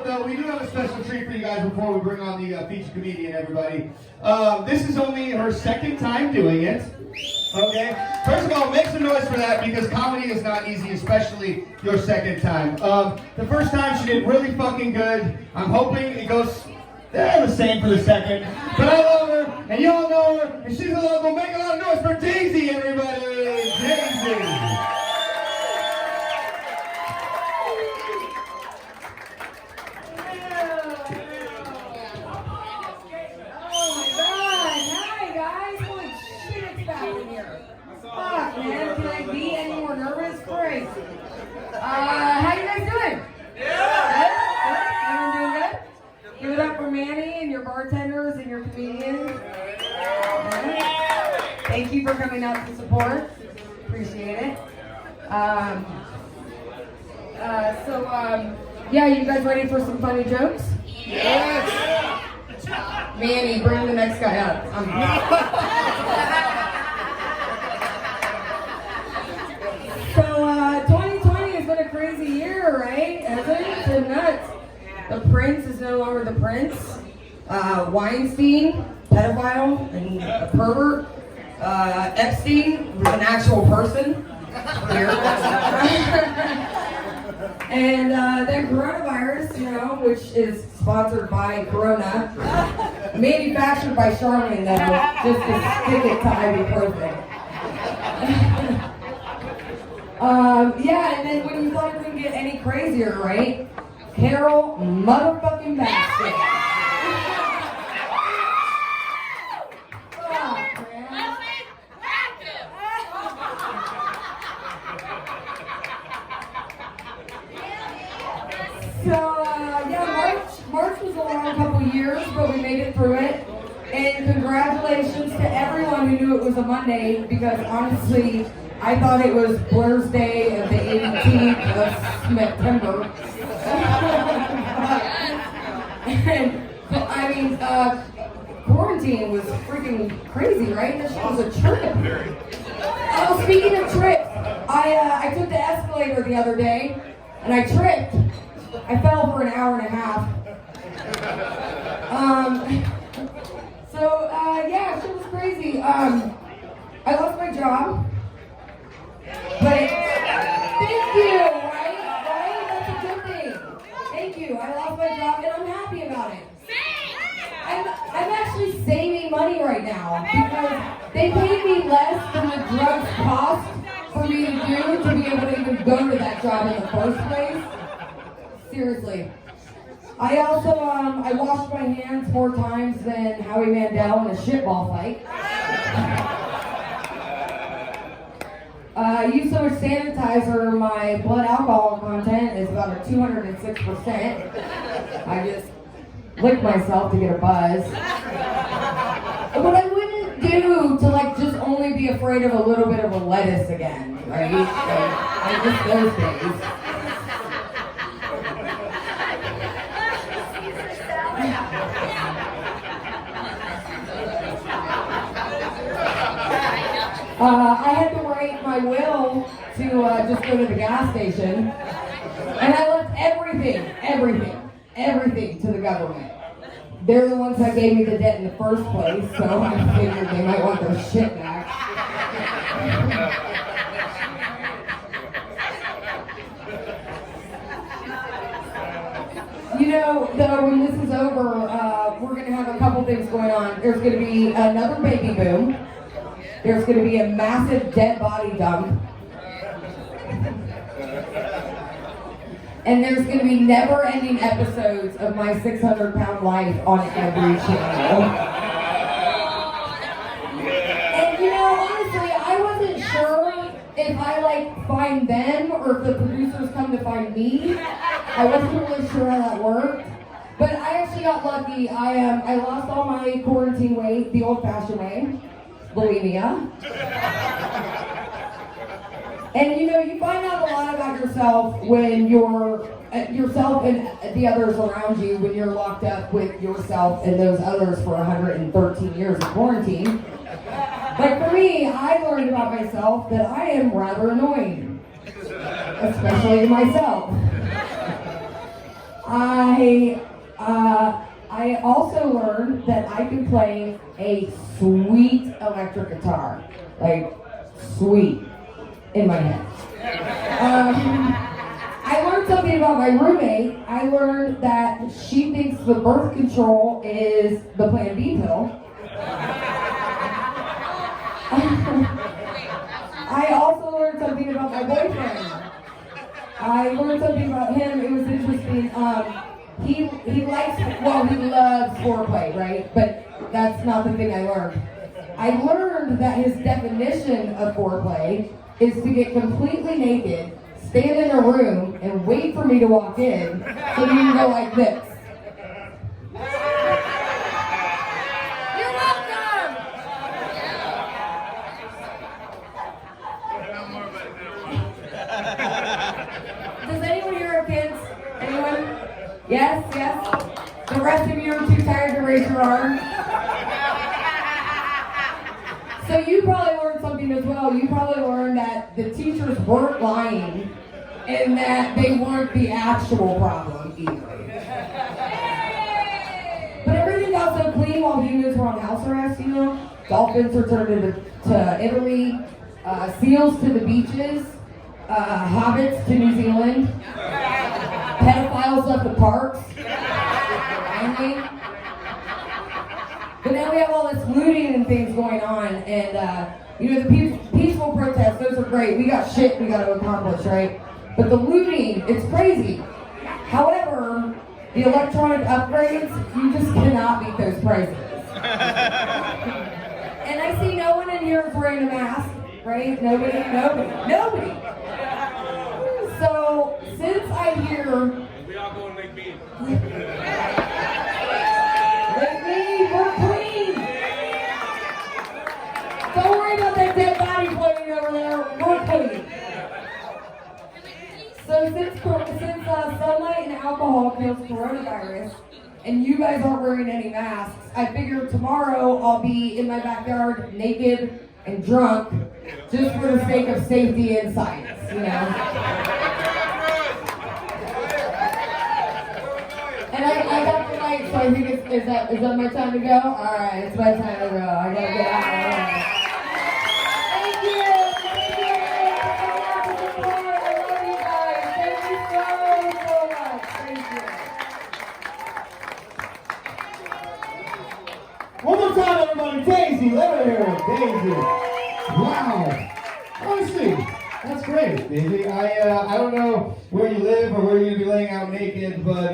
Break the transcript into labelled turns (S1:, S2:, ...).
S1: We do have a special treat for you guys before we bring on the featured comedian, everybody. This is only her second time doing it. Okay? First of all, make some noise for that because comedy is not easy, especially your second time. The first time she did really fucking good. I'm hoping it goes the same for the second. But I love her, and y'all know her, and she's a local. Make a lot of noise for Daisy, everybody! Daisy!
S2: Fuck, man. Can I be any more nervous? Great. How you guys doing? Yeah. Good? Everyone doing good? Give it up for Manny and your bartenders and your comedians. Thank you for coming out to support. Appreciate it. Yeah, you guys ready for some funny jokes? Yes. Manny, bring the next guy up. So, 2020 has been a crazy year, right? Hasn't it? It's been nuts. The prince is no longer the prince. Weinstein, pedophile and a pervert. Epstein was an actual person. And then coronavirus, which is sponsored by Corona, manufactured by Charmin, that was just to stick it to ibuprofen. Yeah, and then when you thought it couldn't get any crazier, right? Carol motherfucking Baskin. March was a long couple years, but we made it through it. And congratulations to everyone who knew it was a Monday, because honestly, I thought it was Blur's Day of the 18th of September. Quarantine was freaking crazy, right? This shit was a trip. Oh, speaking of trips, I took the escalator the other day, and I tripped. I fell for an hour and a half. Yeah, shit was crazy. I lost my job. But thank you, right? That's a good thing. Thank you. I lost my job and I'm happy about it. I'm actually saving money right now because they paid me less than the drugs cost for me to do to be able to even go to that job in the first place. Seriously. I also, I washed my hands more times than Howie Mandel in a shitball fight. I use so much sanitizer, my blood alcohol content is about a 206%. I just lick myself to get a buzz. What I wouldn't do to just only be afraid of a little bit of a lettuce again, right? I just those days. I had to write my will to just go to the gas station, and I left everything to the government. They're the ones that gave me the debt in the first place, so I figured they might want their shit back. Though when this is over, we're going to have a couple things going on. There's going to be another baby boom. There's going to be a massive dead body dump. And there's going to be never-ending episodes of my 600-pound life on every channel. And honestly, I wasn't sure if I find them or if the producers come to find me. I wasn't really sure how that worked. But I actually got lucky. I lost all my quarantine weight the old-fashioned way. Bulimia. And you find out a lot about yourself when you're yourself and the others around you when you're locked up with yourself and those others for 113 years of quarantine. Like for me, I learned about myself that I am rather annoying, especially to myself. I also learned that I can play a sweet electric guitar, like sweet, in my head. I learned something about my roommate. I learned that she thinks the birth control is the Plan B pill. I also learned something about my boyfriend. I learned something about him. It was interesting. He loves foreplay, right? But that's not the thing I learned. I learned that his definition of foreplay is to get completely naked, stand in a room, and wait for me to walk in so you can go like this. You're welcome! Does anyone here have kids? Anyone? Yes, yes. The rest of you are too tired to raise your arm. So you probably learned something as well. You probably learned that the teachers weren't lying and that they weren't the actual problem either. But everything got so clean while humans were on house arrest, you know? Dolphins returned to Italy, seals to the beaches, hobbits to New Zealand, pedophiles left the parks. But now we have all this looting and things going on, and the peaceful protests, those are great. We got shit we got to accomplish, right? But the looting, it's crazy. However, the electronic upgrades, you just cannot beat those prices. And I see no one in here is wearing a mask, right? Nobody. So, since I hear...
S3: We all going to make beans.
S2: We're clean! Don't worry about that dead body floating over there. We're clean. So since sunlight and alcohol kills coronavirus, and you guys aren't wearing any masks, I figured tomorrow I'll be in my backyard naked and drunk, just for the sake of safety and science, you know? And I got the light, so I think is that my time to go? Alright, it's my time to go. I gotta get out of here. Thank you! I love you guys. Thank you so much. Thank you.
S1: One more time, everybody. Daisy, let her hear it. Daisy. Wow. Honestly, that's great, Daisy. I don't know where you live or where you'd be laying out naked, but